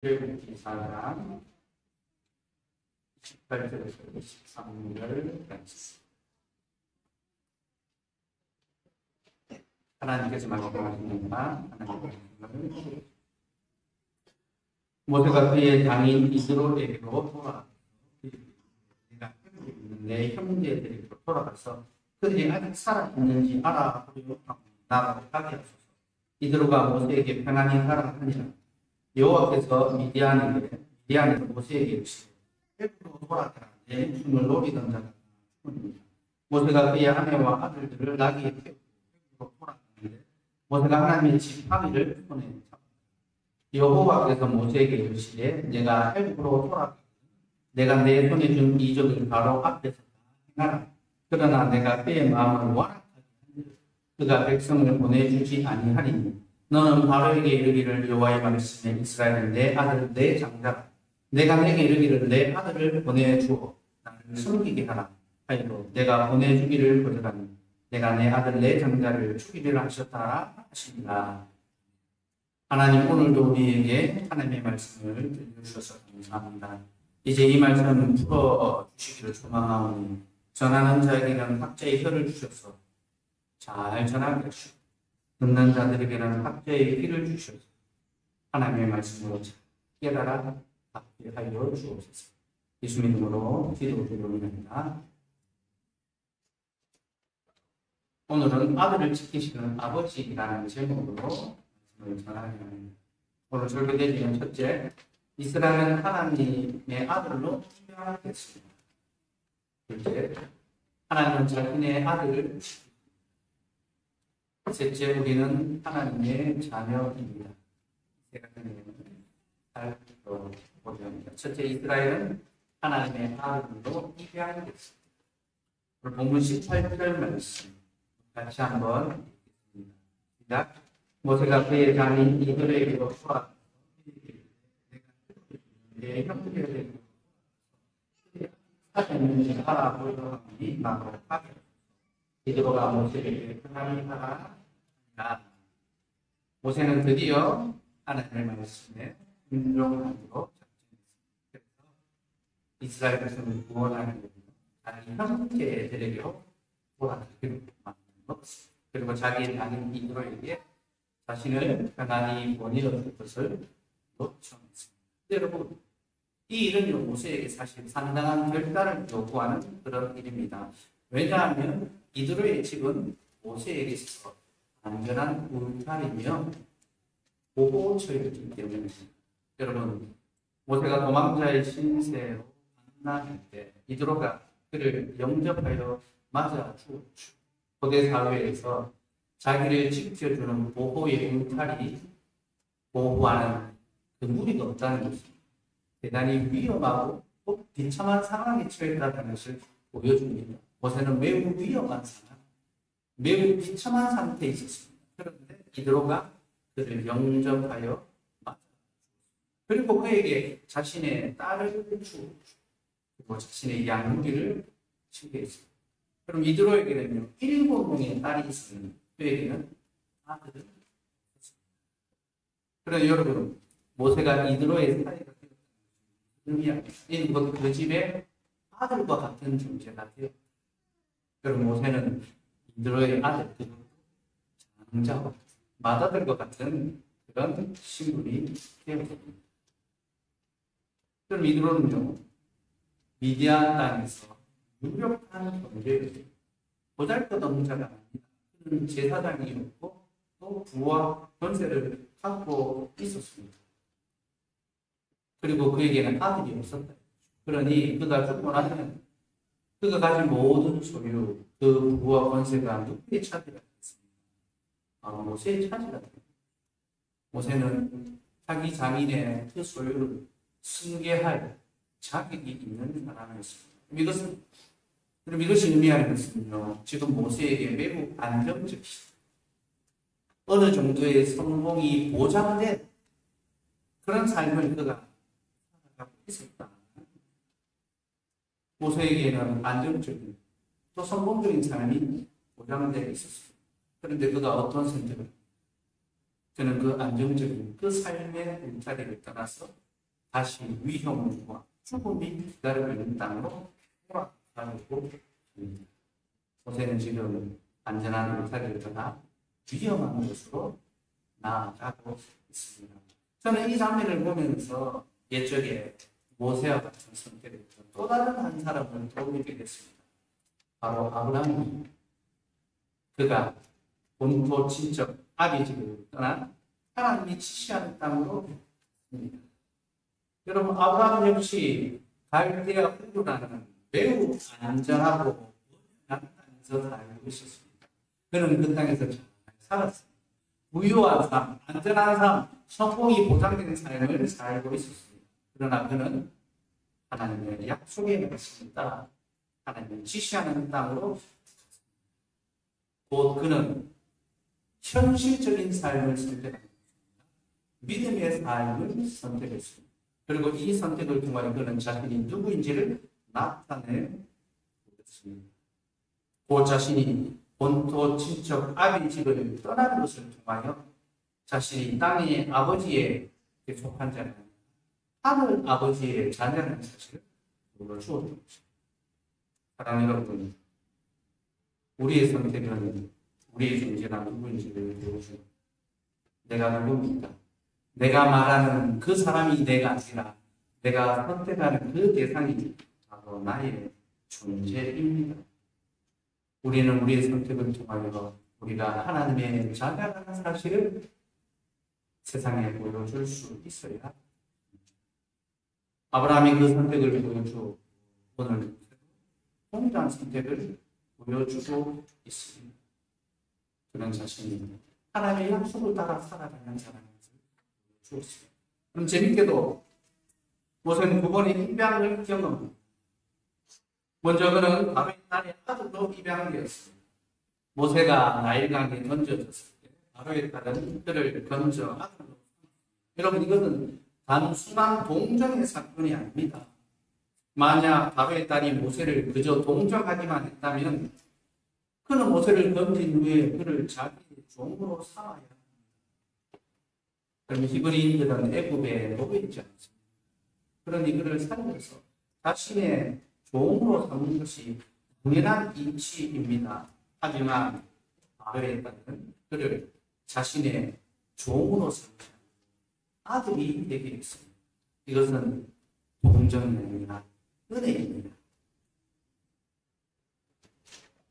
출애굽기 4장 18절에서 23절을 읽겠습니다. 하나님께서 말씀하십니다. 모세가 그의 장인 이스로에게로 돌아가서 내 형제들에게로 돌아가서 그들이 아직 살아있는지 알아보려 나가게 하소서. 이스로가 모세에게 평안히 살아가니라. 여호와께서 미디안에서 모세에게 이르시되 애굽으로 돌아가라. 내 목숨을 노리던 자가 죽으리라. 모세가 그의 아내와 아들들을 나귀에 태우고 애굽으로 돌아가는데 모세가 하나님의 지팡이를 손에 잡았다. 여호와께서 모세에게 이르시되 내가 애굽으로 돌아가거든 내가 내 손에 준 이적을 바로 앞에서 다 행하라. 그러나 내가 그의 마음을 완악하게 하리라. 그가 백성을 보내주지 아니하리니 너는 바로에게 이르기를 여호와의 말씀에 이스라엘은 내 아들 내 장자라. 내가 내게 이르기를 내 아들을 보내주어 나를 섬기게 하라 하여도 내가 보내주기를 거절하니 내가 내 아들 내 장자를 죽이리라 하셨다 하시니라. 하나님 오늘도 우리에게 하나님의 말씀을 들려주셔서 감사합니다. 이제 이 말씀 풀어주시기를 소망하오니 전하는 자에게는 학자의 혀를 주셔서 잘 전하게 하시고 듣는 자들에게는 학자의 귀를 주셔서 하나님의 말씀으로 깨달아 받게 하여 주옵소서. 예수님 이름으로 기도드립니다. 오늘은 아들을 지키시는 아버지라는 제목으로 말씀을 전하게 합니다. 오늘 설교되는 첫째, 이스라엘은 하나님의 아들로 투명하겠습니다. 둘째, 하나님은 자신의 아들을 지킵니다. 셋째, 우리는 하나님의 자녀입니다. 세 가지 내용을 살펴보려 합니다. 첫째, 이스라엘은 하나님의 아들로 입양됐습니다. 오늘 본문 18절 말씀 같이 한번 읽겠습니다. 시작. 모세가 그의 장인 이들에게로 돌아가서 내 형제들에게로 사람을 알아보려 하니 나로 하게 이드로가 모세에게 평안히 하라. 모세는 드디어 하나님의 말씀에 순종하기로 작정했습니다. 그래서 이스라엘 백성을 구원하기 위해 자기 형제들에게로 돌아가기로 만든 것입니다. 그리고 자기의 장인 이드로에게 자신을 평안히 보내줄 것을 요청했습니다. 여러분, 이 일은요, 모세에게 사실 상당한 결단을 요구하는 그런 일입니다. 왜냐하면 이드로의 집은 모세에게 있어서 안전한 울타리며 보호처였기 때문입니다. 여러분, 모세가 도망자의 신세로 만날 때 이드로가 그를 영접하여 맞아 주었죠. 고대 사회에서 자기를 지켜주는 보호의 울타리, 보호하는 그 무리가 없다는 것입니다. 대단히 위험하고 비참한 상황에 처했다는 것을 보여줍니다. 모세는 매우 위험한 상황, 매우 비참한 상태에 있었습니다. 그런데 이드로가 그를 영접하여 맞아 그리고 그에게 자신의 딸을 주고 그리고 자신의 양무리를 주게 했습니다. 그럼 이드로에게는요 7명의 딸이 있으면 그에게는 아들을 했습니다. 그런데 여러분, 모세가 이드로의 사이가 되었다는 그 집에 아들과 같은 존재가 되었다. 그럼 모세는 이드로의 아들, 장자와 맏아들과 같은 그런 신분이 되었습니다. 그럼 이드로는요, 미디안 땅에서 유력한 존재였습니다. 보잘것없는 자가 아닙니다. 그는 제사장이었고 또 부와 권세를 갖고 있었습니다. 그리고 그에게는 아들이 없었다. 그러니 그가 죽고 나면 그가 가진 모든 소유, 그 부와 권세가 누구의 차지가 되겠습니까? 모세의 차지가 됩니다. 모세는 자기 장인의 그 소유를 승계할 자격이 있는 사람이었습니다. 그럼 이것이 의미하는 것은요, 지금 모세에게 매우 안정적이다. 어느 정도의 성공이 보장된 그런 삶을 그가 살아가고 있었다. 모세에게는 안정적인 또 성공적인 삶이 보장되어 있었습니다. 그런데 그가 어떤 선택을? 저는 그 안정적인 그 삶의 울타리를 떠나서 다시 위험과 죽음이 기다리고 있는 땅으로 돌아가고 있습니다. 모세는 지금 안전한 울타리를 떠나 위험한 곳으로 나아가고 있습니다. 저는 이 장면을 보면서 옛적에 모세와 같은 선택을 했던 또 다른 한 사람을 떠올리게 됐습니다. 바로 아브라함이 그가 본토 친척 아비집을 떠나 하나님이 지시하는 땅으로 갔습니다. 여러분, 아브라함 역시 갈대아 우르라는 매우 안전하고 안전한 땅에서 살고 있었습니다. 그는 그 땅에서 잘 살았습니다. 부유한 삶, 안전한 삶, 성공이 보장된 삶을 살고 있었습니다. 그러나 그는 하나님의 약속의 말씀을 따라 하나님이 지시하는 땅으로 곧 그는 현실적인 삶을 선택합니다. 믿음의 삶을 선택했습니다. 그리고 이 선택을 통하여 그는 자신이 누구인지를 나타내보였습니다. 그 자신이 본토 친척 아비 집을 떠나는 것을 통하여 자신이 땅의 아버지에 속한 자는 하늘 아버지의 자녀라는 사실을 보여주었던 것입니다. 사랑하는 여러분, 우리의 선택은 우리의 존재가 누구인지를 보여줍니다. 내가 누구입니까? 내가 말하는 그 사람이 내가 아니라 내가 선택하는 그 대상이 바로 나의 존재입니다. 우리는 우리의 선택을 통하여 우리가 하나님의 자녀라는 사실을 세상에 보여줄 수 있어야 합니다. 아브라함이 그 선택을 보여주고 오늘 동일한 선택을 보여주고 있습니다. 그런 자신이 하나님의 약속을 따라 살아가는 사람을 보여주었습니다. 그럼 재밌게도 모세는 9번의 입양을 경험합니다. 먼저 그는 바로의 딸의 아들로 입양되었습니다. 모세가 나일강에 던져졌을 때 바로의 딸은 그를 건져 아들로. 여러분, 이것은 단순한 동정의 사건이 아닙니다. 만약 바로의 딸이 모세를 그저 동정하기만 했다면 그는 모세를 건진 후에 그를 자기의 종으로 삼아야 합니다. 그럼 히브리인들은 애굽에 노예이지 않습니다. 그러니 그를 살려서 자신의 종으로 삼는 것이 당연한 이치입니다. 하지만 바로의 딸은 그를 자신의 종으로 삼지 아들이 되게 했습니다. 이것은 동정이 아니라 은혜입니다.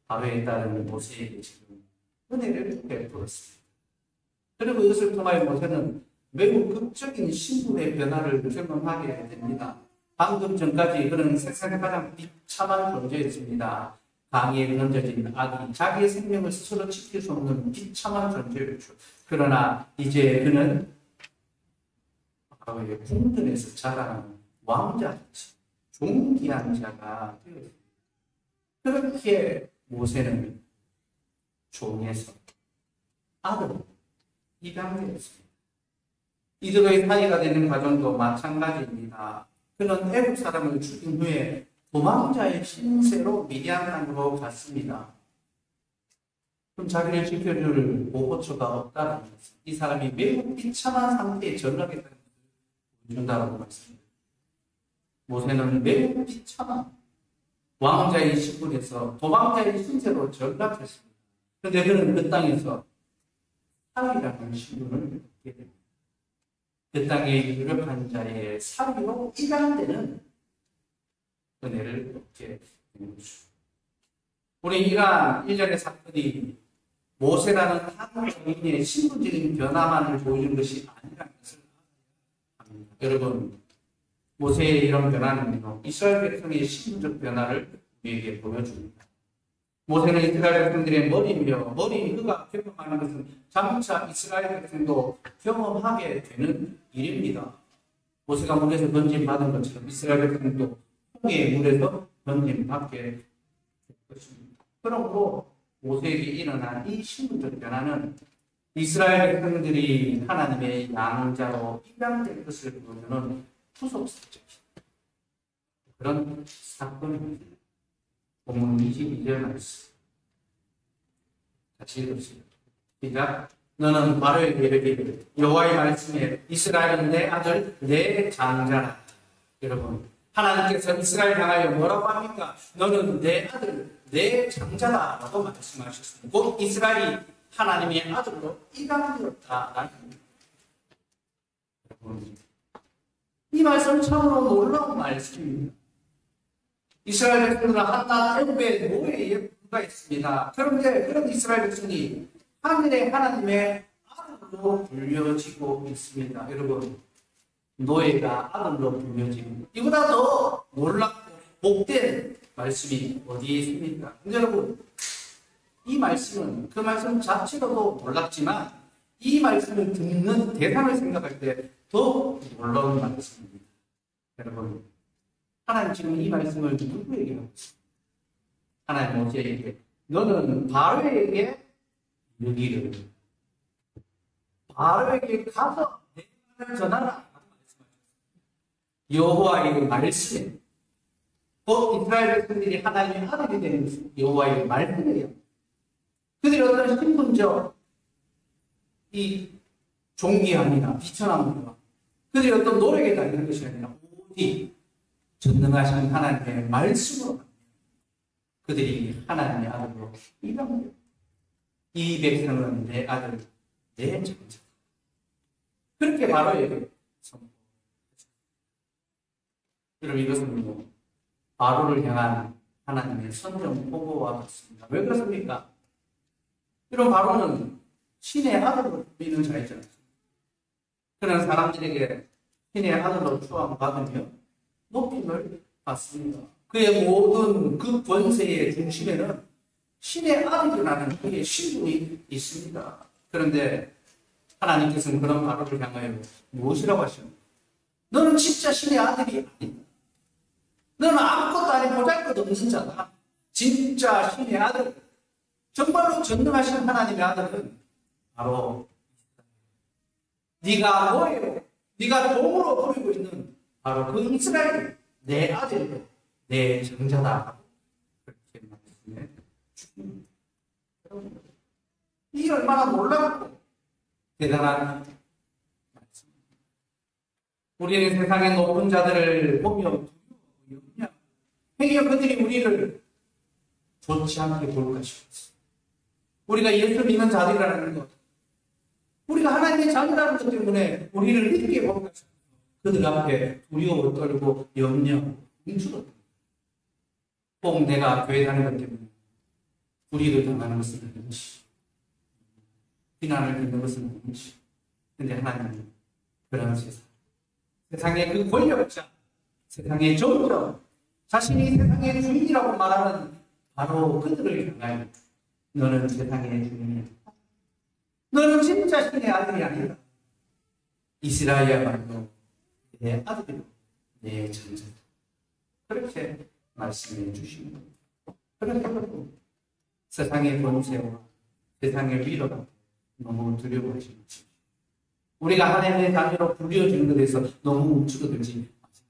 바로의 딸은 모세에게 지금 은혜를 베풀었습니다. 그리고 이것을 통하여 모세는 매우 극적인 신분의 변화를 경험하게 됩니다. 방금 전까지 그는 세상에 가장 비참한 존재였습니다. 강에 던져진 아기, 자기의 생명을 스스로 지킬 수 없는 비참한 존재였죠. 그러나 이제 그는 바로의 궁전에서 자라는 왕자같이 존귀한 자가 되었습니다. 그렇게 모세는 종에서 아들로 입양되었습니다. 이들의 사이가 되는 과정도 마찬가지입니다. 그는 애국 사람을 죽인 후에 도망자의 신세로 미디안 땅으로 갔습니다. 그럼 자기를 지켜줄 보호처가 없다는 것은 이 사람이 매우 비참한 상태에 전락했다는 것을 보여준다고 말씀합니다. 모세는 매우 비참한 왕자의 신분에서 도망자의 신세로 전락했습니다. 그런데 그는 그 땅에서 사위라는 신분을 얻게 됩니다. 그 땅의 유력한 자의 사위로 입양되는 은혜를 얻게 되는 것이죠. 우리 이러한 일련의 사건이 모세라는 한 종인의 신분적인 변화만을 보여준 것이 아니라는 것을 합니다. 여러분, 모세의 이런 변화는요, 이스라엘 백성의 신분적 변화를 우리에게 보여줍니다. 모세는 이스라엘 백성들의 머리 그가 경험하는 것은 장차 이스라엘 백성도 경험하게 되는 일입니다. 모세가 물에서 던짐받은 것처럼 이스라엘 백성도 홍해의 물에서 던짐받게 될 것입니다. 그러므로 모세에게 일어난 이 신분적 변화는 이스라엘 백성들이 하나님의 양자로 입양될 것을 보여주는 후속사적인 그런 사건입니다. 본문 22절 말씀 같이 읽읍시다. 시작. 너는 바로에게 이르기를 여호와의 말씀에 이스라엘은 내 아들 내 장자라. 여러분, 하나님께서 이스라엘 향하여 뭐라고 합니까? 너는 내 아들 내 장자다라고 말씀하셨습니다. 곧 이스라엘이 하나님의 아들로 입양되었다라는 겁니다. 여러분, 이 말씀은 참으로 놀라운 말씀입니다. 이스라엘 백성들은 한낱 애굽의 노예에 불과했습니다. 그런데 그런 이스라엘 백성이 하늘의 하나님의 아들로 불려지고 있습니다. 여러분, 노예가 아들로 불려지고 이보다 더 놀랍고 복된 말씀이 어디에 있습니까? 근데 여러분, 이 말씀은 그 말씀 자체로도 놀랍지만 이 말씀을 듣는 대상을 생각할 때 더 놀라운 말씀입니다. 여러분, 하나님 지금 이 말씀을 누구에게 하고 있습니까? 하나님 모세에게 너는 바로에게 이르기를 바로에게 가서 내 말을 전하라. 여호와의 말씀에 곧 이스라엘 백성들이 하나님의 아들이 되는 여호와의 말씀이에요. 그들이 어떤 신분적 이 존귀함이나 비천함과 그들이 어떤 노력에 달리는 것이 아니라 오직 전능하신 하나님의 말씀으로 그들이 하나님의 아들로 입양돼요. 이 백성은 내 아들, 내 장자. 그렇게 바로에게 선포했습니다. 여러분, 이것은 바로를 향한 하나님의 선정 보고와 같습니다. 왜 그렇습니까? 이런 바로는 신의 아들로 믿는 자이잖아요. 그런 사람들에게 신의 아들로 추앙받으며 높임을 받습니다. 그의 모든 그 권세의 중심에는 신의 아들이라는 그의 신분이 있습니다. 그런데 하나님께서는 그런 바로를 향하여 무엇이라고 하십니까? 너는 진짜 신의 아들이 아니다. 너는 아무것도 아닌 보잘것없는 자다. 진짜 신의 아들, 정말로 전능하신 하나님의 아들은 바로 네가 뭐예요? 네가 종으로 부리고 있는 바로 그 이스라엘 내 아들, 내 장자다. 그렇게 말씀해 주십니다. 이게 얼마나 놀랍고 대단한 말씀입니다. 우리는 세상의 높은 자들을 보며 행여 그들이 우리를 좋지 않게 볼까 싶었습니다. 우리가 예수 믿는 자들이라는 것, 우리가 하나님의 자녀라는 것 때문에 우리를 이렇게 볼까 싶어서 그들 앞에 두려워 떨고 염려하고 움츠러듭니다. 꼭 내가 교회 다니는 것 때문에 불의를 당하는 것은 아닌지, 비난을 듣는 것은 아닌지. 근데 하나님은 그런 세상의 그 권력자, 세상의 정적, 자신이 세상의 주인이라고 말하는 바로 그들을 향하여 너는 세상의 주인이야. 너는 진짜 신의 아들이 아니다. 이스라엘이야말로 내 아들이고 내 장자다. 그렇게 말씀해 주십니다. 그렇게 세상의 권세와 세상의 위로가 너무 두려워하지 마십시오. 우리가 하나님의 자녀로 불려지는 것에서 너무 움츠러들지 마십시오.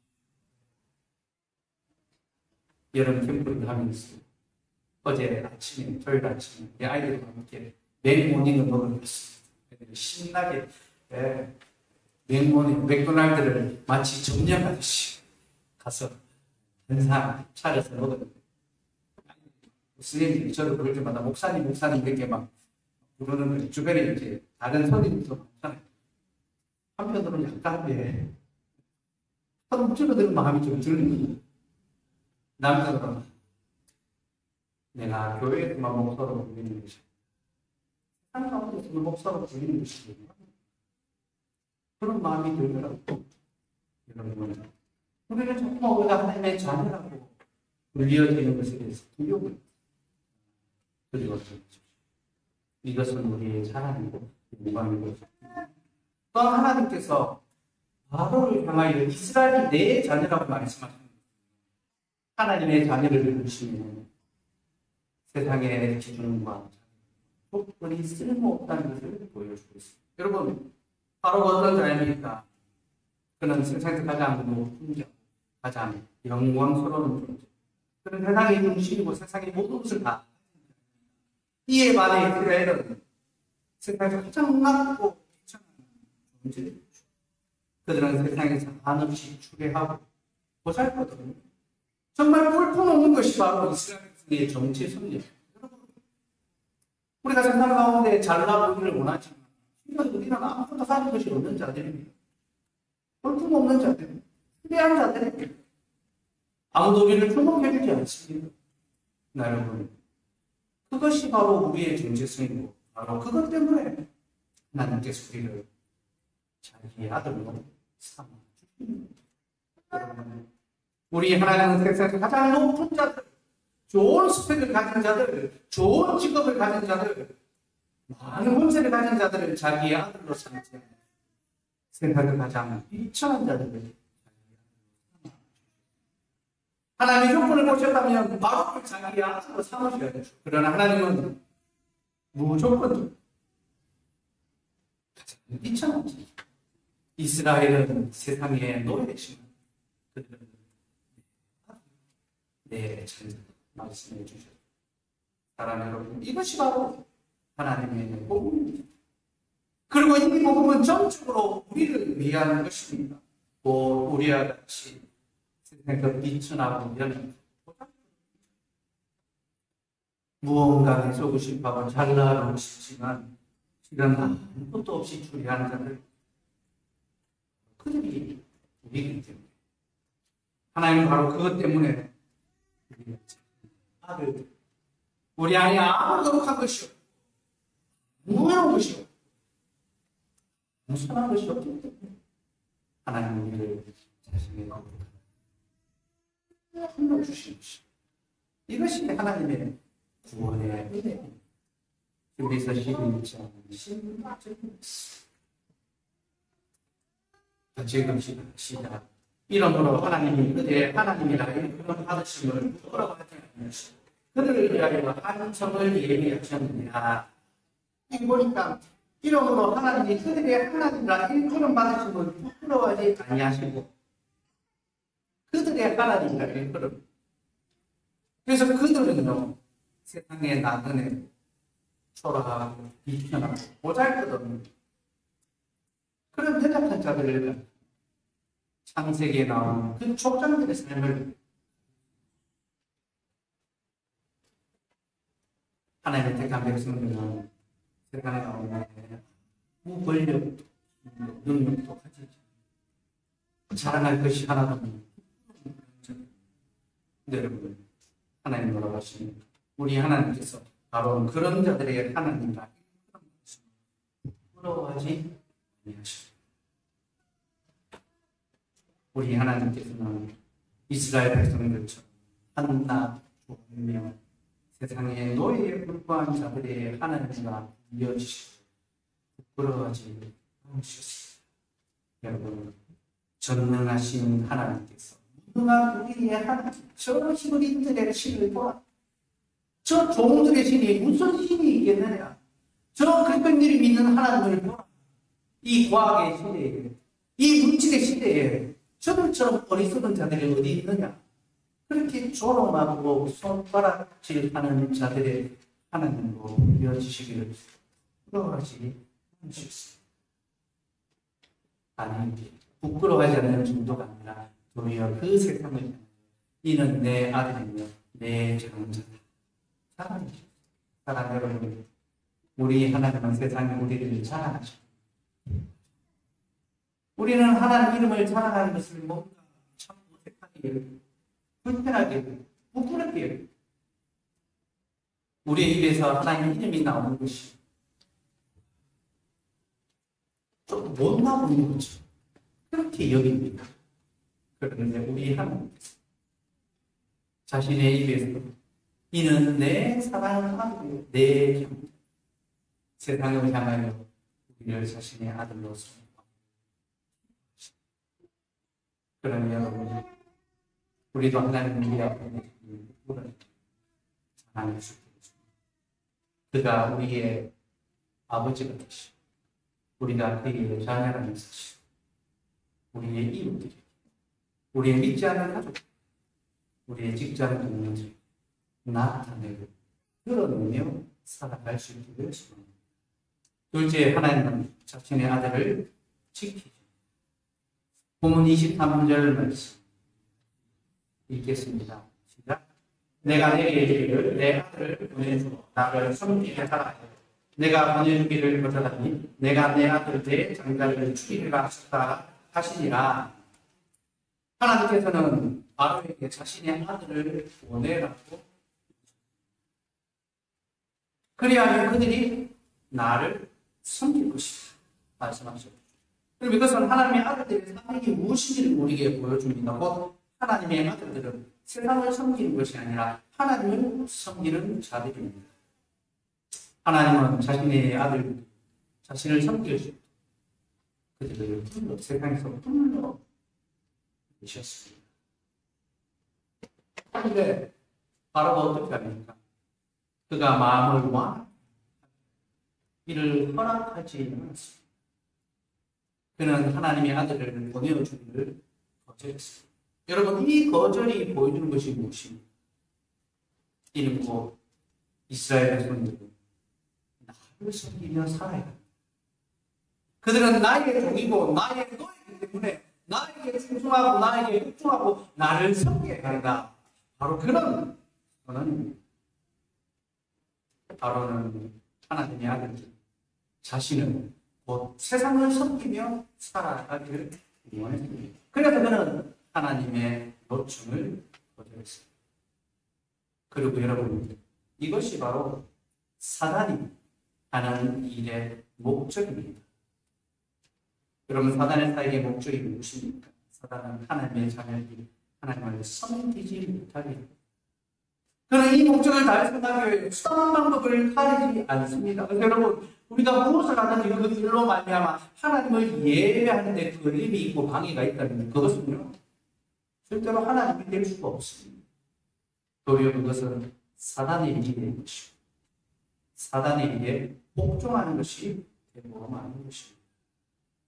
여러분 캠프를 하면서 어제 아침에, 토요일 아침에 내 아이들과 함께 맥모닝을 먹었습니다. 신나게 맥모닝, 맥도날드를 마치 점령하듯이 가서 한상 차려서 먹었는데 스님들이 저를 부를 때마다 목사님 이렇게 막 부르는 거예요. 주변에 이제 다른 손님들도 많잖아요. 한편으로는 약간 움츠러드는 마음이 좀 드는 거예요. 남편으로는 내가 교회에서만 목사로 불리는 것이 세상 가운데서는 목사로 불리는 것이 그런 마음이 들더라고요. 여러분, 우리는 정말 우리가 하나님의 자녀라고 불리어지는 것에 대해서 두려움을 가지고 이것은 우리의 자랑이고 영광이고 또 하나님께서 바로를 향하여 이스라엘이 내 자녀라고 말씀하시는 하나님의 자녀를 부르시면 세상의 기준과 조건이 쓸모없다는 것을 보여주고 있습니다. 여러분, 바로 어떤 자입니까? 그는 세상에서 가장 높은 자, 가장 영광스러운 존재. 그는 세상의 중심이고 세상의 모든 것을 다. 이에 반해 이스라엘은 세상에서 가장 낮고 비천한 존재들이죠. 그들은 세상에서 한없이 추레하고 보잘것없는 정말 볼품없는 것이 바로 이스라엘 백성의 정치 성리입니다. 우리가 세상 가운데 잘나 보기를 원하지만 우리는 아무것도 하는 것이 없는 자들입니다. 볼품없는 자들입니다. 필요한 자들입니다. 아무도 우리를 주목해주지 않습니다. 여러분, 그것이 바로 우리의 정체성이고 바로 그것 때문에 하나님께서 우리를 자기의 아들로 삼아주십니다. 우리 하나님은 세상에서 가장 높은 자들, 좋은 스펙을 가진 자들, 좋은 직업을 가진 자들, 많은 문제를 가진 자들을 자기의 아들로 삼지 않는 세상을 가장 비천한 자들을 하나님의 조건을 보셨다면 바로 자기의 아들로 삼으셔야 되죠. 그러나 하나님은 무조건적으로 가장 비천한 자. 이스라엘은 세상의 노예지만 그들은 내 자녀 말씀해 주셨다. 사랑하는 여러분, 이것이 바로 하나님의 복음입니다. 그리고 이 복음은 전적으로 우리를 위한 것입니다. 또 우리와 같이 세상에서 비천하고 이런 무언가 해주고 싶어하고 잘나가고 싶지만 이런 아무것도 없이 추리하는 자들, 그들이 우리이기 때문에 하나님은 바로 그것 때문에 아들, 우리 안에 아무도 독한 것이 없고 무효한 것이 없고 무선한 것이 없기 때문에 하나님 우리를 자신의 거룩한 힘을 주신 것입니다. 이것이 하나님의 구원의 은혜입니다. 그래서 11장 16절입니다. 지금 시작. 이러므로 하나님이 그들의 하나님이라 그런 받으심을 부끄러워하지 않으시고 그들을 위하여 한 성을 예비하셨느니라. 여기 보니까 이러므로 하나님이 그들의 하나님이라 그런 받으심을 부끄러워하지 아니하시고 그들의 하나님이라 일컬음. 그래서 그들은요 세상의 나그네 초라하고 비천하고 보잘것없는 그런 대답한 자들을 창세기에 나오는 그 족장들의 삶을 하나님의 택한 백성들은 세상에 나오는 무권력도 능력도 가지지 자랑할 것이 하나도 없는 여러분, 하나님 뭐라고 하십니까? 우리 하나님께서 바로 그런 자들의 하나님이라 부러워하지 아니하십니다. 우리 하나님께서는 이스라엘 백성들처럼 한낱 조명 세상의 노예에 불과한 자들의 하나님과 이어지시고 부끄러워하지 않으셨습니다. 여러분, 전능하신 하나님께서 무능한 우리의 하나님, 저 히브리인들의 신을 보아 저 종들의 신이 무슨 신이 있겠느냐? 저 그리스도인들이 믿는 하나님을 보아 이 과학의 시대에 이 물질의 시대에 저들처럼 어리석은 자들이 어디 있느냐? 그렇게 조롱하고 손가락질하는 자들의 하나님으로 이어지시기를 부끄러워하지 않으셨습니다. 아니, 부끄러워하지 않는 정도가 아니라 도리어 그 세상을 향해 이는 내 아들이며 내 장자다. 사랑하는 여러분, 우리 하나님은 세상에 우리를 자랑하십니다. 우리는 하나님 이름을 자랑하는 것을 뭔가 참 어색하게, 불편하게, 부끄럽게 우리의 입에서 하나님 이름이 나오는 것이 좀 못나 보이는 거죠. 그렇게 여깁니다. 그런데 우리 하나님께서 자신의 입에서 이는 내 사랑하고 내 형, 세상을 향하여 우리를 자신의 아들로 섬깁니다. 그러면 여러분, 우리도 하나님 우리 앞에 누구를 사랑할 수 있습니다. 그가 우리의 아버지가 되시고 우리가 그의 자녀라는 사실, 우리의 이웃들이, 우리의 믿지 않는 가족, 우리의 직장 동료들이 나타내고 드러내며 살아갈 수 있게 되었습니다. 둘째, 하나님은 자신의 아들을 지키죠. 본문 23절 말씀 읽겠습니다. 시작. 내가 내게 이르기를 내 아들을 보내주어 나를 섬기게 하라. 내가 보내주기를 거절하니 내가 내 아들 내 장자를 죽이리라 하셨다 하시니라. 하나님께서는 바로에게 자신의 아들을 보내라고, 그리하면 그들이 나를 섬길 것이다 말씀하셨죠. 그럼 이것은 하나님의 아들들의 삶이 무엇인지를 우리에게 보여줍니다. 곧 하나님의 아들들은 세상을 섬기는 것이 아니라 하나님을 섬기는 자들입니다. 하나님은 자신의 아들, 자신을 섬기시고 그들을 세상에서 불러 주셨습니다. 그런데 바로가 어떻게 합니까? 그가 마음을 완악하게 이를 허락하지 않았습니다. 그는 하나님의 아들을 보내어주기를 거절했습니다. 여러분, 이 거절이 보여주는 것이 무엇입니까? 이는 곧 이스라엘 백성들은 나를 섬기며 살아야 합니다. 그들은 나의 종이고 나의 노예이기 때문에 나에게 충성하고 나에게 흡중하고 나를 섬겨야 한다. 바로 그런 선언입니다. 바로는 하나님의 아들들 자신은 곧 세상을 섬기며 살아가기를 원했습니다. 그래서 그는 하나님의 요청을 거절했습니다. 그리고 여러분, 이것이 바로 사단이 하는 일의 목적입니다. 여러분, 사단의 사역의 목적이 무엇입니까? 사단은 하나님의 자녀들이 하나님을 섬기지 못하게 합니다. 그는 이 목적을 달성하기 위해 수단 방법을 가리지 않습니다. 그래서 여러분, 우리가 무엇을 하든지 그 일로 말미암아 하나님을 예배하는 데 걸림이 있고 방해가 있다면 그것은요, 절대로 하나님이 될 수가 없습니다. 도리어 그것은 사단의 일이 되는 것이고 사단의 일에 복종하는 것이 되고 마는 것입니다.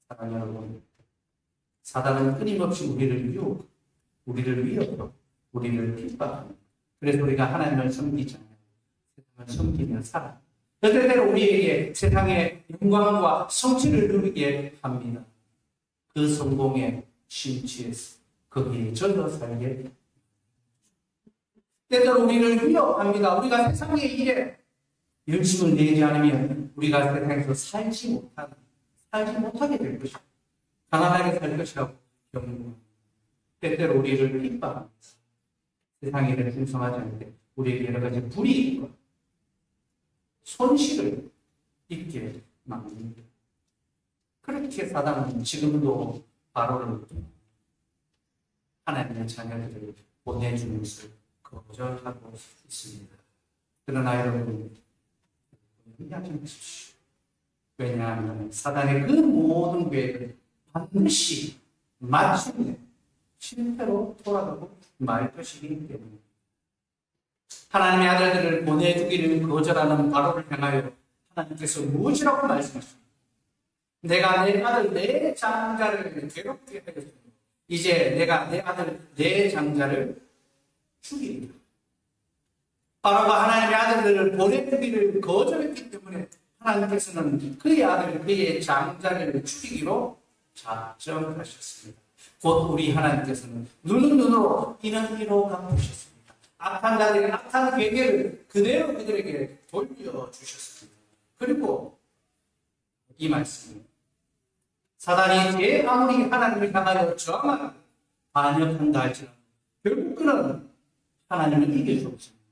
사랑 여러분, 사단은 끊임없이 우리를 유혹하고 우리를 위협하고 우리를 핍박합니다. 그래서 우리가 하나님을 섬기지 않아요. 세상을 섬기며 살아. 때때로 우리에게 세상의 영광과 성취를 누리게 합니다. 그 성공에 심취해서 거기에 젖어 살게. 때때로 우리를 위협합니다. 우리가 세상의 일에 열심을 내지 않으면 우리가 세상에서 살지 못하게 될 것이고 가난하게 살 것이라고 경고합니다. 때때로 우리를 핍박합니다. 세상에 대해 충성하지 않을 때 우리에게 여러 가지 불이익과 손실을 입게 만듭니다. 그렇게 사단은 지금도 바로를 하나님의 자녀들을 보내주는 것을 거절하고 있습니다. 그러나 여러분, 염려하지 마십시오. 왜냐하면 사단의 그 모든 계획을 반드시 마침내 실패로 돌아가고 말 것이기 때문에 하나님의 아들들을 보내주기를 거절하는 바로를 향하여 하나님께서 무엇이라고 말씀하십니까? 내가 내 아들 내 장자를 괴롭게 하겠습니다. 이제 내가 내 아들 내 장자를 죽이리라. 바로가 하나님의 아들들을 보내주기를 거절했기 때문에 하나님께서는 그의 아들 그의 장자를 죽이기로 작정하셨습니다. 곧 우리 하나님께서는 눈은 눈으로 이는 이로 갚으셨습니다. 악한 자들의 악한 계획을 그대로 그들에게 돌려주셨습니다. 그리고 이 말씀은 사단이 아무리 하나님을 향하여 저항하고 반역한다 할지라도 결국 그는 하나님을 이길 수 없습니다.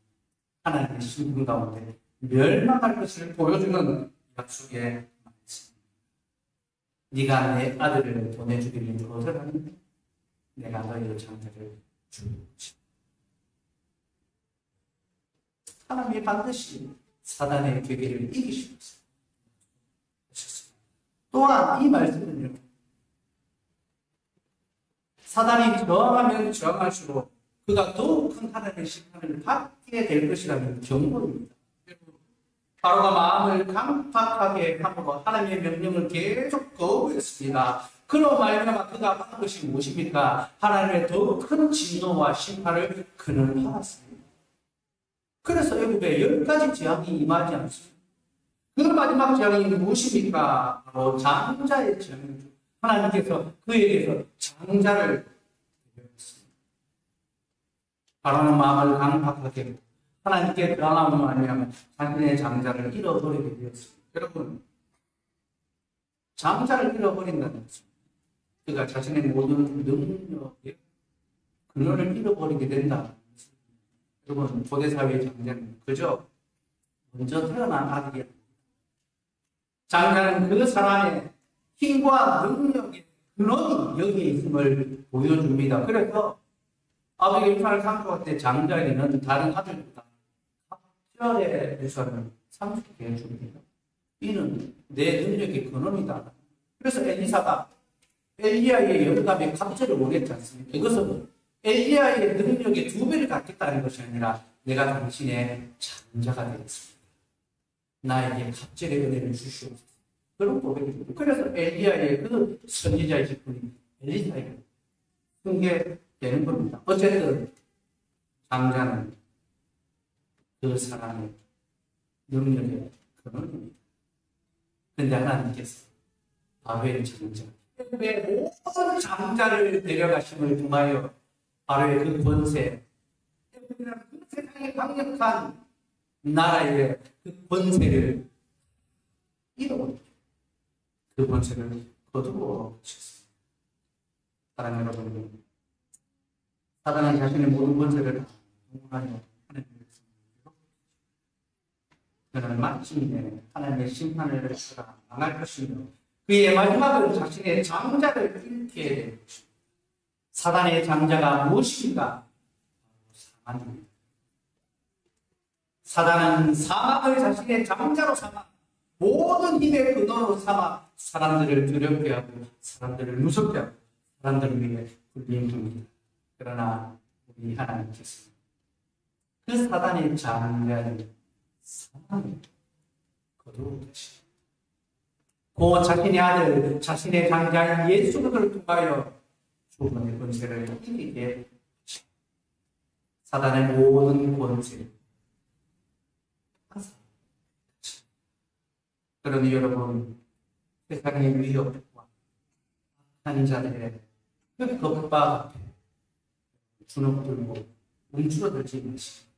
하나님의 신분 가운데 멸망할 것을 보여주는 약속의 말씀. 네가 내 아들을 보내주기를 거절하니 내가 너희의 장자를 주리라. 하나님이 반드시 사단의 계획을 이기시겠습니다. 또한 이 말씀은요, 사단이 저항하면 저항할수록 그가 더욱 큰 하나님의 심판을 받게 될 것이라는 경고입니다. 바로가 마음을 강팍하게 함으로 하나님의 명령을 계속 거부했습니다. 그로 말미암아 그가 받은 것이 무엇입니까? 하나님의 더 큰 진노와 심판을 그는 받았습니다. 그래서 애굽에 10가지 재앙이 임하지 않습니다. 그 마지막 재앙이 무엇입니까? 바로 장자의 재앙이죠. 하나님께서 그에게서 장자를 드렸습니다. 바라는 마음을 강팍하게 했고 하나님께 불안함을 말미암아 자신의 장자를 잃어버리게 되었습니다. 여러분, 장자를 잃어버린다는 것은 그가 자신의 모든 능력에 근원을 잃어버리게 된다. 여러분, 고대사회의 장자는 그저 먼저 태어난 아들이 아닙니다. 장자는 그 사람의 힘과 능력의 근원이 여기에 있음을 보여줍니다. 그래서 아버지가 유산을 상속할 때 장자에게는 다른 아들보다 갑절의 유산을 상속해 해줍니다. 이는 내 능력의 근원이다. 그래서 엘리사가 엘리야의 영감에 갑절을 원했지 않습니까? 이것은 엘리야의 능력의 2배를 갖겠다는 것이 아니라 내가 당신의 장자가 되겠습니다. 나에게 갑절의 은혜를 주시옵소서. 그런 고백입니다. 그래서 엘리야의 그 선지자의 직분이 엘리사에게 승계되는 겁니다. 어쨌든 장자는 그 사람의 능력의 근원입니다. 그런데 하나님께서 바로의 장자, 왜 모든 장자를 데려가심을 통하여 바로의 그 권세, 그 세상의 강력한 나라의 그 권세를 잃어버렸죠. 그 권세를 거두어 주셨습니다. 사랑하는 여러분, 사단은 자신의 모든 권세를 동원하여 하나님의 그는 마침내 하나님의 심판을 당할 것이며 그의 마지막은 자신의 장자를 잃게 될 것입니다. 사단의 장자가 무엇인가? 사망입니다. 사단은 사망을 자신의 장자로 삼아 모든 힘의 근원으로 삼아 사람들을 두렵게 하고 사람들을 무섭게 하고 사람들을 위해 불리합니다. 그러나 우리 하나님께서 그 사단의 장자를 사망을 거두어 계십니다. 그 자신의 아들, 자신의 장자인 예수 그리스도를 통하여 주권의 권세를 이기게 하십니다. 사단의 모든 권세를 그러니 여러분, 세상의 위협과 악한 자들의 그 겁과 앞에 주눅들고 움츠러들지 마시고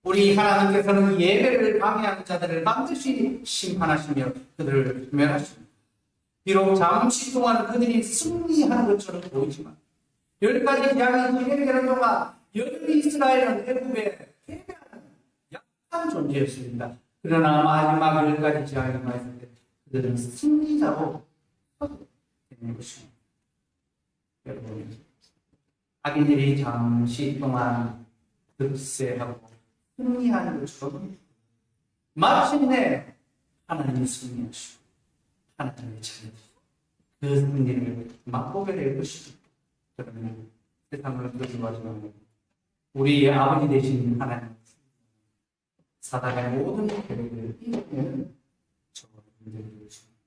우리 하나님께서는 예배를 방해하는 자들을 반드시 심판하시며 그들을 멸하십니다. 비록 잠시 동안 그들이 승리하는 것처럼 보이지만 10가지 재앙이 진행되는 동안 여전히 이스라엘은 애굽에 패배하는 약한 존재였습니다. 그러나 마지막 10가지 재앙이 임했을 때 그들은 승리자로 되는 것입니다. 여러분, 악인들이 잠시 동안 득세하고 승리하는 것처럼 마침내 하나님이 승리하시고 하나님의 자녀들이 그 승리를 맛보게 될 것입니다. 그러면 세상을 두려워하지 말고 우리의 아버지 되신 하나님 사단의 모든 계획을 이기는 저희들이 것입니다.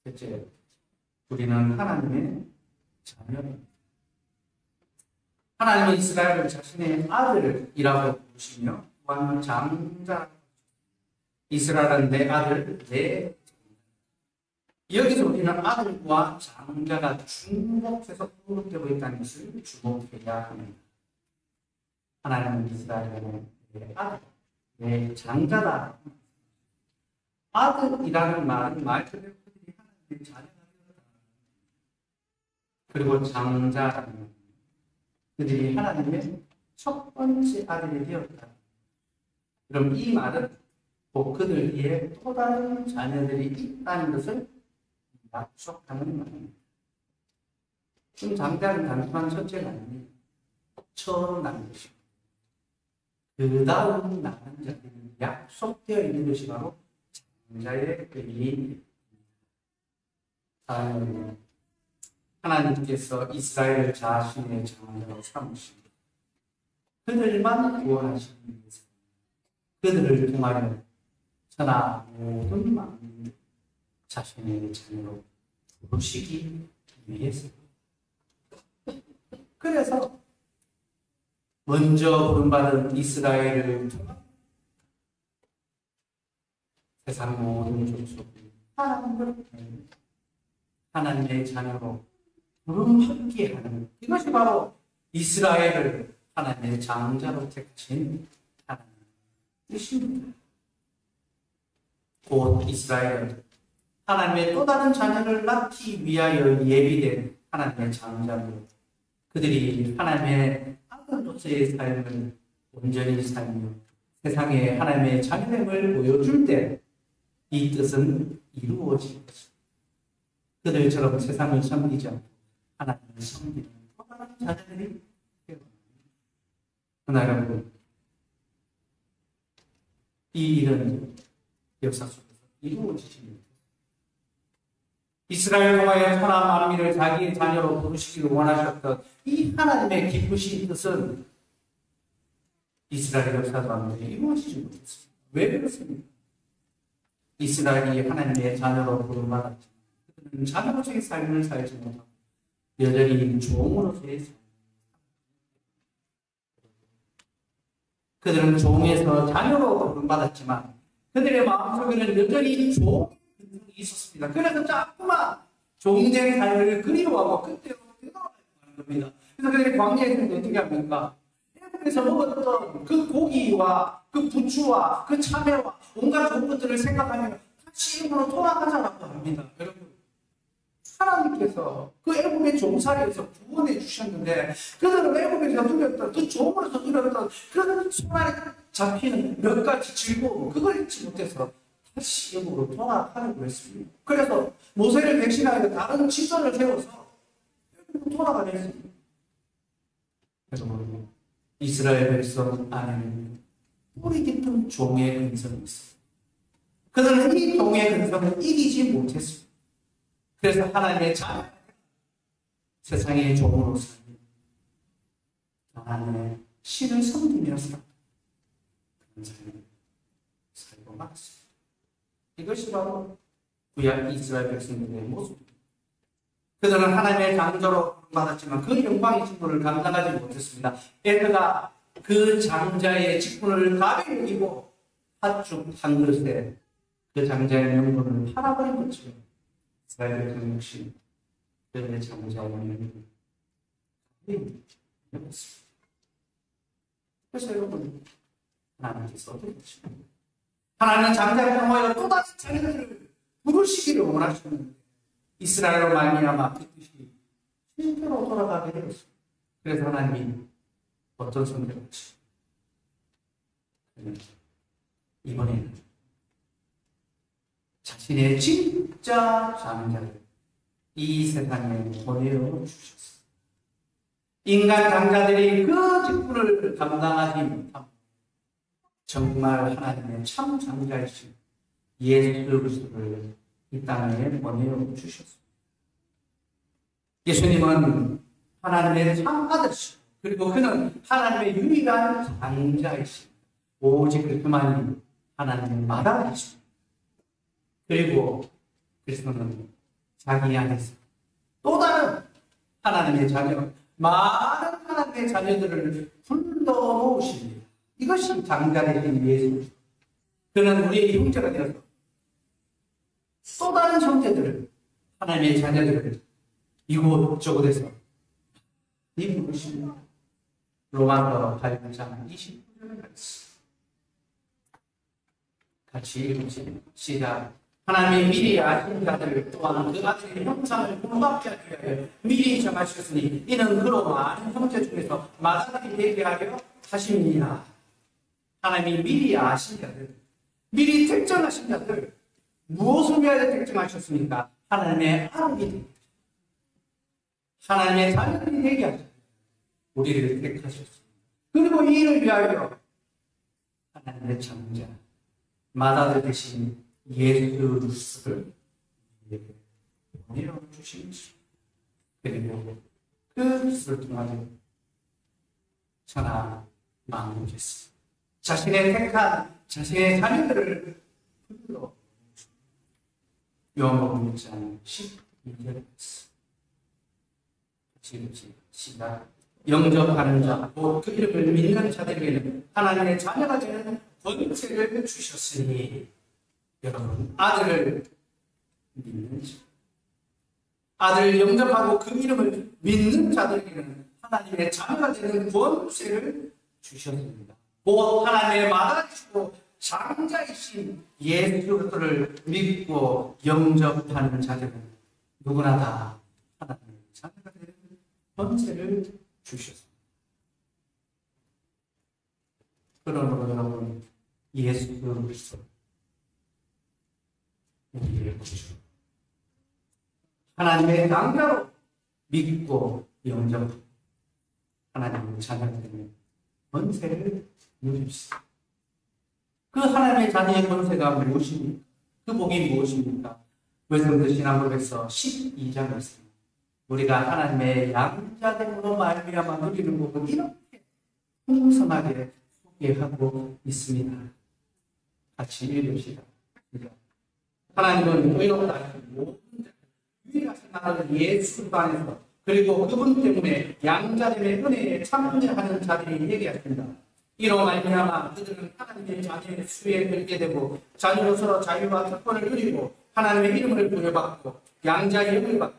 셋째, 우리는 하나님의 자녀입니다. 하나님은 이스라엘을 자신의 아들이라고 부르시며 또한 장자, 이스라엘은 내 아들, 내 장자. 여기서 우리는 아들과 장자가 중복해서 언급되고 있다는 것을 주목해야 합니다. 하나님은 이스라엘의 내 아들, 내 장자다. 아들이라는 말은 말 그대로 그들이 하나님의 자녀가 되었다. 그리고 장자라는 그들이 하나님의 첫 번째 아들이 되었다. 그럼 이 말은 곧 그들 위에 또 다른 자녀들이 있다는 것을 약속하는 말입니다. 지금 장자는 단순한 첫째가 아닙니다. 처음 낳은 것입니다. 그 다음 낳은 자들이 약속되어 있는 것이 바로 장자의 의의입니다. 하나님께서 이스라엘을 자신의 장자로 삼으시고 그들만 구원하시기 위해서 그들을 통하여 천하 모든 만민을 자신의 자녀로 부르시기 위해서 그래서 먼저 부름받은 이스라엘을 통하여 세상 모든 족속이 하나님의 자녀로 부름받게 하는, 이것이 바로 이스라엘을 하나님의 장자로 택하신 하나님의 뜻입니다. 곧 이스라엘은 하나님의 또 다른 자녀를 낳기 위하여 예비된 하나님의 장자로 그들이 하나님의 아들로서의 삶을 온전히 살며 세상에 하나님의 자녀됨을 보여줄 때 이 뜻은 이루어질 것입니다. 그들처럼 세상을 섬기지 않고 하나님을 섬기는 또 다른 자녀들이 되어갑니다. 그러나 여러분, 이 일은 역사 속에서 이루어지지 못했습니다. 이스라엘 동화의 천하 만민을 자기의 자녀로 부르시기를 원하셨던 이 하나님의 기쁘신 뜻은 이스라엘 역사 가운데 이루어지지 못했습니다. 왜 그렇습니까? 이스라엘이 하나님의 자녀로 부름받았지만 그들은 자녀로서의 삶을 살지 못하고 여전히 종으로서의 삶을 그들은 종에서 자녀로 부름받았지만 그들의 마음속에는 여전히 종의 근성이 있었습니다. 그래서 자꾸만 종된 삶을 그리워하고 그때로 되돌아가는 겁니다. 그래서 그들이 광야에서 어떻게 합니까? 애국에서 먹었던 그 고기와 그 부추와 그 참외와 온갖 좋은 것들을 생각하며 다시 애국으로 돌아가자라고 합니다. 여러분, 하나님께서 그 애국의 종살이에서 구원해 주셨는데 그들은 애국에서 누렸던 그 종으로서 누렸던 그 손안에 잡히는 몇 가지 즐거움 그걸 잊지 못해서 다시 애국으로 돌아가려고 했습니다. 그래서 모세를 대신하여 다른 지선을 세워서 애국으로 돌아가려 했습니다. 여러분, 이스라엘 백성 안에는 뿌리 깊은 종의 근성이 있습니다. 그들은 이 종의 근성을 이기지 못했습니다. 그래서 하나님의 자녀, 세상의 종으로 살며 하나님의 신을 섬기며 살았다. 그런 삶을 살고 말았습니다. 이것이 바로 구약 이스라엘 백성들의 모습입니다. 그들은 하나님의 장자로 받았지만 그 영광의 직분을 감당하지 못했습니다. 에드가 그 장자의 직분을 가벼이 여기고 팥죽 한 그릇에 그 장자의 명분을 팔아버린 것처럼 이스라엘 백성 역시 그들의 장자의 명분을 여겼습니다. 그래서 여러분, 하나님께서 어떻게 하십니까? 하나님은 장자를 통하여 또다시 자녀들을 부르시기를 원하셨는데 이스라엘로 말미암아 그 뜻이 실패로 돌아가게 되었습니다. 그래서 하나님이 어떤 선택을 하십니까? 이번에는 자신의 진짜 장자를 이 세상에 보내어 주셨습니다. 인간 장자들이 그 직분을 감당하지 못하고 정말 하나님의 참 장자이신 예수 그리스도를 이 땅에 보내어 주셨습니다. 예수님은 하나님의 참 아들이시고 그리고 그는 하나님의 유일한 장자이십니다. 오직 그만이 하나님의 마다이십니다. 그리고 그리스도는 자기 안에서 또 다른 하나님의 자녀, 많은 하나님의 자녀들을 불러놓으십니다. 이것이 장자되신 예수. 그는 우리의 형제가 되어서 또 다른 형제들을, 하나님의 자녀들을 이곳저곳에서 이 부르십니다. 로마서 8장 29절을 말씀. 같이 읽으시면 시작. 하나님이 미리 아신 자들을 또한 그 아들의 형상을 본받게 하기 위하여 미리 정하셨으니 이는 그로 많은 형제 중에서 마다들이 되게 하려 하심이니라. 하나님이 미리 아신 자들, 미리 택정하신 자들, 무엇을 위하여 택정하셨습니까? 하나님의 아들이 되게 하나님의 자녀들이 되게 하셨습니다. 우리를 택하셨습니다. 그리고 이 일을 위하여 하나님의 장자, 마다들 대신 예수 그리스도를 보내어 주신 것입니다. 그리고 그 그리스도를 통하여 천하 만국을 했습니다. 자신의 택한 자신의 자녀들을 불러 요한복음 6장 12절 지금 시작. 영접하는 자, 곧 그 이름을 믿는 자들에게는 하나님의 자녀가 되는 권세를 주셨으니. 여러분, 아들을 믿는 자, 아들을 영접하고 그 이름을 믿는 자들에게는 하나님의 자녀가 되는 권세를 주셨습니다. 곧 하나님의 마다주시고 장자이신 예수 그리스도를 믿고 영접하는 자들은 누구나 다 하나님의 자녀가 되는 권세를 주셨습니다. 그러므로 여러분, 예수 그리스도 우리의 구주, 하나님의 장자로 믿고 영접하고 하나님의 자녀가 되는 권세를 누립시다. 그 하나님의 자녀의 권세가 무엇입니까? 그 복이 무엇입니까? 웨스턴드 신앙법에서 12장에 있습니다. 우리가 하나님의 양자됨으로 말미암아 누리는 복은 이렇게 풍성하게 소개하고 있습니다. 같이 읽읍시다. 하나님은 의롭다 하시고 유일하신 나라를 예수 안에서 그리고 그분 때문에 양자됨의 은혜에 참여하는 자들이 얘기하십니다. 이로 말미암아 그들은 하나님의 자녀의 수에 들게 되고 자녀로서 자유와 특권을 누리고 하나님의 이름을 부여받고 양자의 영을 받고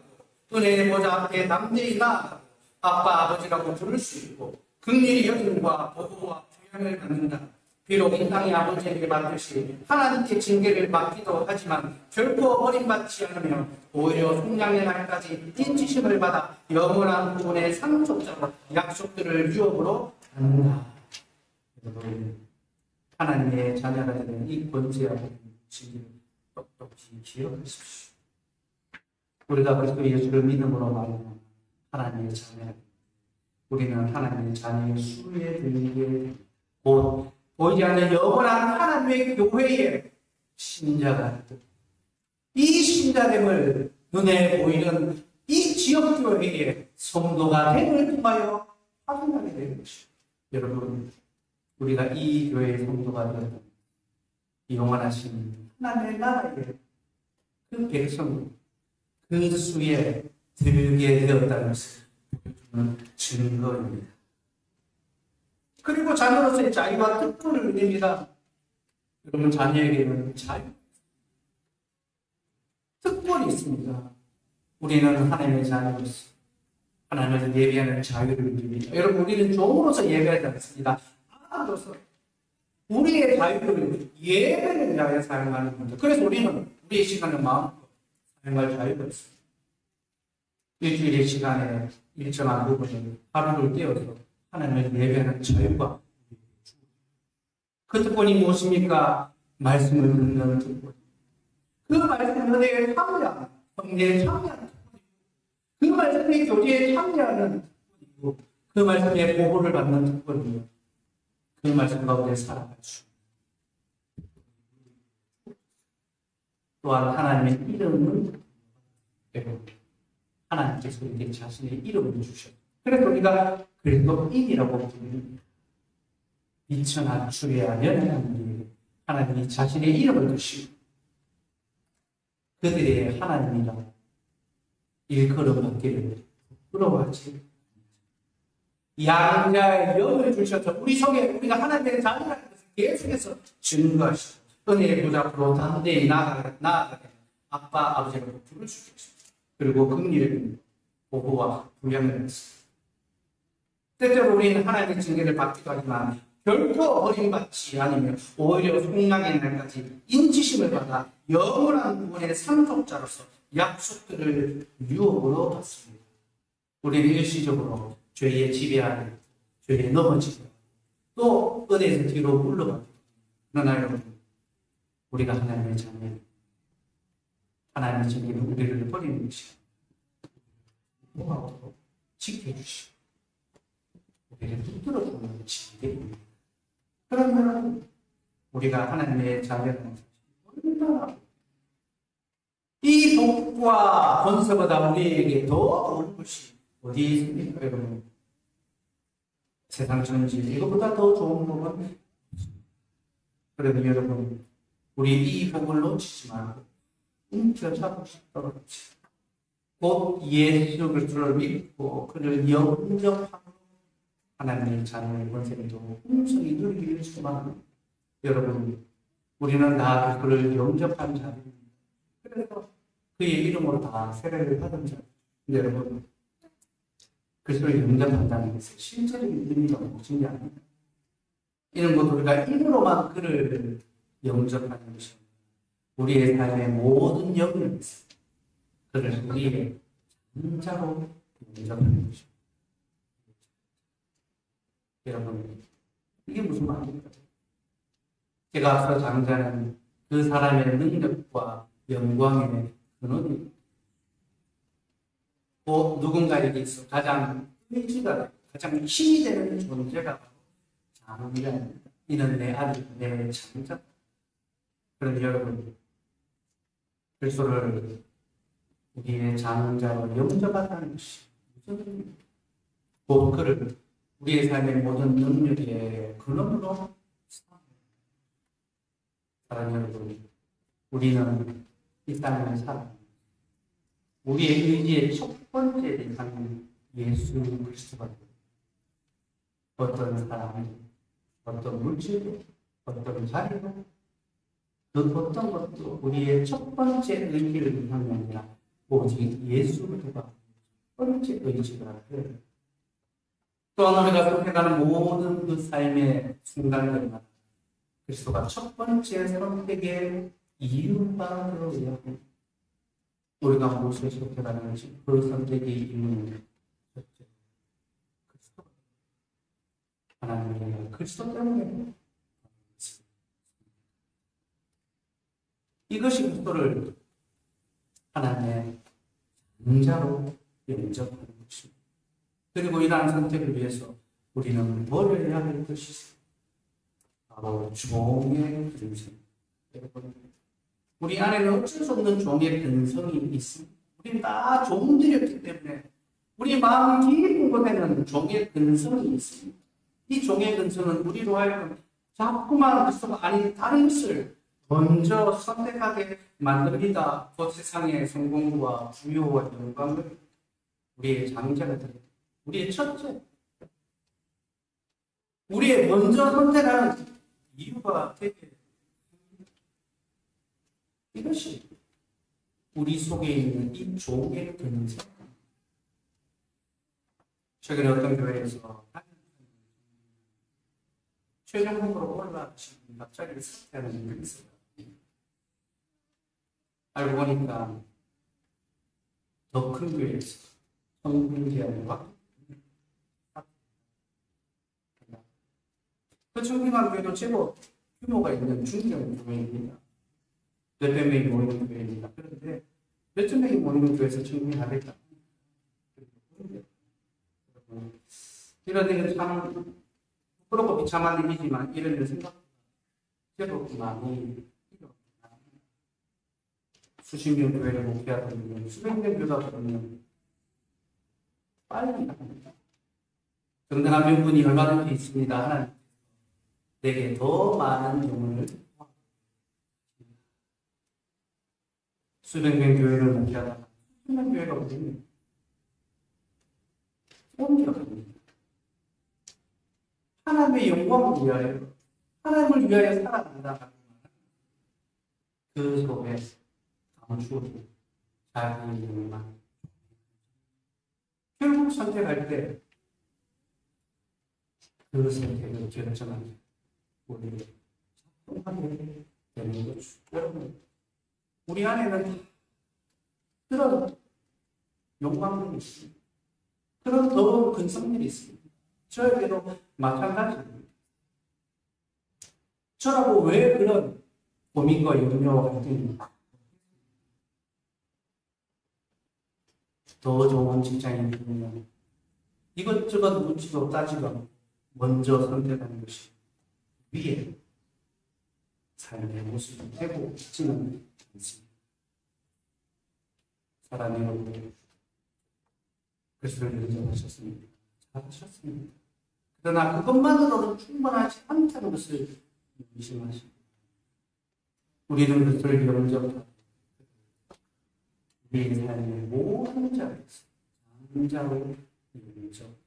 은혜의 보좌 앞에 담대히 나아가고 아빠 아버지라고 부를 수 있고 긍휼히 여김과 보호와 부양을 받는다. 비록 이 땅의 아버지에게 받듯이 하나님께 징계를 받기도 하지만 결코 버림받지 않으며 오히려 속량의 날까지 인치심을 받아 영원한 구원의 상속자로 약속들을 유업으로 받는다. 하나님의 자녀가 되는 이 권세와 진리를 똑똑히 기억하십시오. 우리가 그리스도 예수를 믿음으로 말하는 하나님의 자녀, 우리는 하나님의 자녀의 수에 들게 곧 보이지 않는 영원한 하나님의 교회의 신자가 되고 이 신자됨을 눈에 보이는 이 지역교회의 성도가 됨을 통하여 확인하게 되는 것입니다. 여러분, 우리가 이 교회의 성도가 되는 영원하신 하나님의 나라의 그 백성, 그 수에 들게 되었다는 것을 보여주는 증거입니다. 그리고 자녀로서의 자유와 특권을 누립니다. 여러분, 자녀에게는 자유, 특권이 있습니다. 우리는 하나님의 자녀로서 하나님을 예배하는 자유를 누립니다. 여러분, 우리는 종으로서 예배하지 않습니다. 아들로서 우리의 자유를 예배를 위하여 사용하는 겁니다. 그래서 우리는 우리의 시간을 마음껏 사용할 자유가 있습니다. 일주일의 시간에 일정한 부분을 하루를 떼어서 하나님을 예배하는 자유가 그 특권이 무엇입니까? 말씀을 듣는 특권. 그 말씀의 은혜에 참여하는, 성례에 참여하는 특권이고 그 말씀의 교제에 참여하는 특권이고 그 말씀의 보호를 받는 특권이고 그 말씀 가운데 살아갈 수 또한 하나님의 이름을 배웁니다. 하나님께서 우리에게 자신의 이름을 주셨고 그래서 우리가 그리스도인이라고 부릅니다. 미천한 주의와 연약한 우리에게 하나님이 자신의 이름을 주시고 그들의 하나님이라 일컬음 받기를 부러워하지 양자의 영을 주셔서 우리 속에 우리가 하나님의 자녀라는 것을 계속해서 증거하시고 은혜의 보좌 앞으로 담대히 나아가게 아빠 아버지라고 부를 수 있습니다. 그리고 긍휼을 보호와 부양을 했습니다. 때때로 우리는 하나님의 징계를 받기도 하지만 결코 버림받지 않으며 오히려 속량의 날까지 인치심을 받아 영원한 구원의 상속자로서 약속들을 유업으로 받습니다. 우리는 일시적으로 죄의 지배하에 죄에 넘어지고 또 은혜에서 뒤로 물러가고 그러나 여러분 우리가 하나님의 자녀 하나님의 징계는 우리를 버리는 것이 보호하고 지켜주시고 우리를 붙들어주는 징계입니다. 그러면 우리가 하나님의 자녀는 얼마나 이 복과 권세보다 우리에게 더 좋은 것이 어디 있습니까, 여러분? 세상 전지 이것보다 더 좋은 복은 그래도 여러분 우리 이 복을 놓치지 말고 움켜잡고 싶도록 곧 예수 그리스도를 믿고 그를 영접하고 하나님의 자녀의 권세를 풍성히 누리기 위해서만 여러분 우리는 다 그를 영접한 자입니다. 그래서 그의 이름으로 다 세례를 받은 자. 근데 여러분, 그리스도를 영접한다는 것은 실제적인 의미가 무슨 게 아닙니다. 이는 곧 우리가 입으로만 그를 영접하는 것입니다. 우리의 삶의 모든 영역에서 그를 우리의 자로 영접하는 것입니다. 여러분, 이게 무슨 말입니까? 제가 앞서 장자는 그 사람의 능력과 영광의 근원입니다. 또 누군가에게 있어 가장 의지가, 가장 힘이 되는 존재가 장자입니다. 이는 내 아들, 내 장자. 그런데 여러분, 그리스도를 우리의 장자로 영접한다는 것이 무슨 의미입니까? 곧 그를 우리의 삶의 모든 능력의 근원으로 사랑하는 여러분, 우리는 이 땅을 살아 우리의 의지의 첫 번째 대상은 예수 그리스도가 됩니다. 어떤 사람이, 어떤 물질도, 어떤 자리도, 그 어떤 것도 우리의 첫 번째 의지를 위한 게 아니라 오직 예수 그리스도가 첫 번째 의지가 되어요. 또한 우리가 선택하는 모든 그 삶의 순간들마다 그리스도가 첫 번째 선택의 이유가 되어야 합니다. 우리가 무엇을 선택하는지 그 선택의 이유는 그리스도. 하나님의 그리스도 때문에 이것이 그리스도를 하나님의 장자로 영접하는 것입니다. 그리고 이러한 선택을 위해서 우리는 버려야 할 것이 있습니다. 바로 종의 근성. 우리 안에는 어쩔 수 없는 종의 근성이 있습니다. 우리는 다 종들이었기 때문에 우리 마음 깊은 곳에는 종의 근성이 있습니다. 이 종의 근성은 우리로 하여금 자꾸만 그리스도가 아닌 다른 것을 먼저 선택하게 만듭니다. 그 세상의 성공과 부유와 영광을 우리의 장자가 됩니다. 우리의 첫째, 우리의 먼저 선택하는 이유가 되게 이것이 우리 속에 있는 이 종의 근성. 최근에 어떤 교회에서 최종적으로 올라가신 분이 갑자기 사퇴하는 일이 있어요. 알고 보니까 더 큰 교회에서 성공제안과 그 청빙한 교회도 제법 규모가 있는 중견 교회입니다. 몇백 명이 모이는 교회입니다. 그런데 몇천 명이 모이는 교회에서 청빙하겠다. 이런 일은 참 부끄럽고 비참한 일이지만 이런 일을 생각보다 제법 많이 일어납니다. 수십 명 교회를 목회하다 보면 수백 명 교회다 보면 빨리 합니다. 정당한 명분이 얼마든지 있습니다. 하나님 내게 더 많은 영혼을 수백 명 교회를 목회하다가 수백 명 교회가 어디니? 옮겨갑니다. 하나님의 영광을 위하여, 하나님을 위하여 살아간다. 그 속에 감추어도 자기 영광. 결국 선택할 때 그 선택을 결정하는 우리를 작동하게 되는 것이죠. 여러분, 우리 안에는 그런 욕망들이 있습니다. 그런 더러운 근성들이 있습니다. 저에게도 마찬가지입니다. 저라고 왜 그런 고민과 염려와 갈등이 더 좋은 직장인 되면 이것저것 묻지도 따지도 않고 먼저 선택하는 것이 위에 삶의 모습이 되고 있지는 않습니다. 사랑하는 여러분, 그리스도를 인정하셨습니다. 잘하셨습니다. 그러나 그것만으로는 충분하지 않다는 것을 의심하십니다. 우리는 그리스도를 영접하고 우리의 삶의 모든 자리에서 장자로 영접.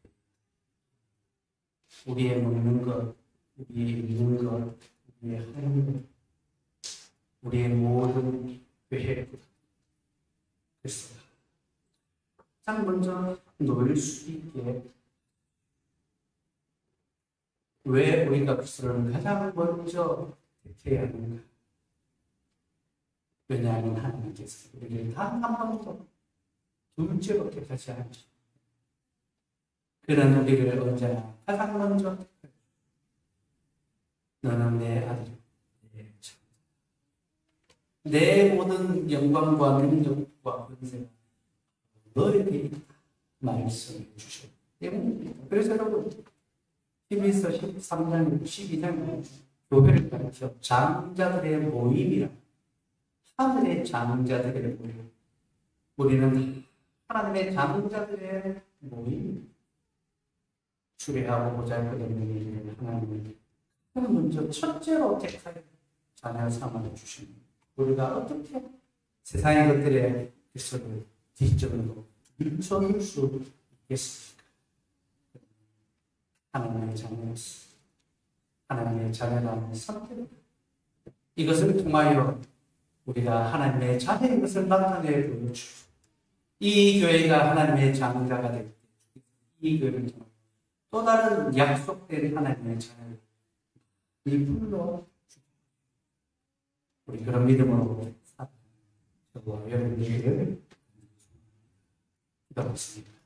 우리의 먹는 것, 우리의 입는 것, 우리의 하는 것, 우리의 모든 회개보다 그래서 가장 먼저 놓일 수 있게 왜 우리가 그리스도를 가장 먼저 택해야 하는가? 왜냐하면 하나님께서 우리를 단 한 번도 둘째로 택하지 않으시고 그는 우리를 언제나 가장 먼저 택하시고 너는 내 아들이고 내 모든 영광과 능력과 권세가 너에게 있다 말씀을 주셨기 때문입니다. 그래서 여러분 히브리서 13장 12장 교회를 가르쳐 장자들의 모임이라 하늘의 장자들의 모임 우리는 하나님의 장자들의 모임 주례하고 보잘것없는 일을 하나님을 먼저 첫째로 택하여 자녀 삼아 주십니다. 우리가 어떻게 세상의 것들에 그리스도를 뒷전으로 밀쳐줄 수 있겠습니까? 하나님의 자녀였습니다. 하나님의 자녀라는 선택 이것을 통하여 우리가 하나님의 자녀인 것을 나타내 보여주고 이 교회가 하나님의 장자가 될 때 이 교회를 통하여 또 다른 약속된 하나님의 자녀를 이 불러 우리 그런 믿음으로 저와 여러분들에게 기도하겠습니다.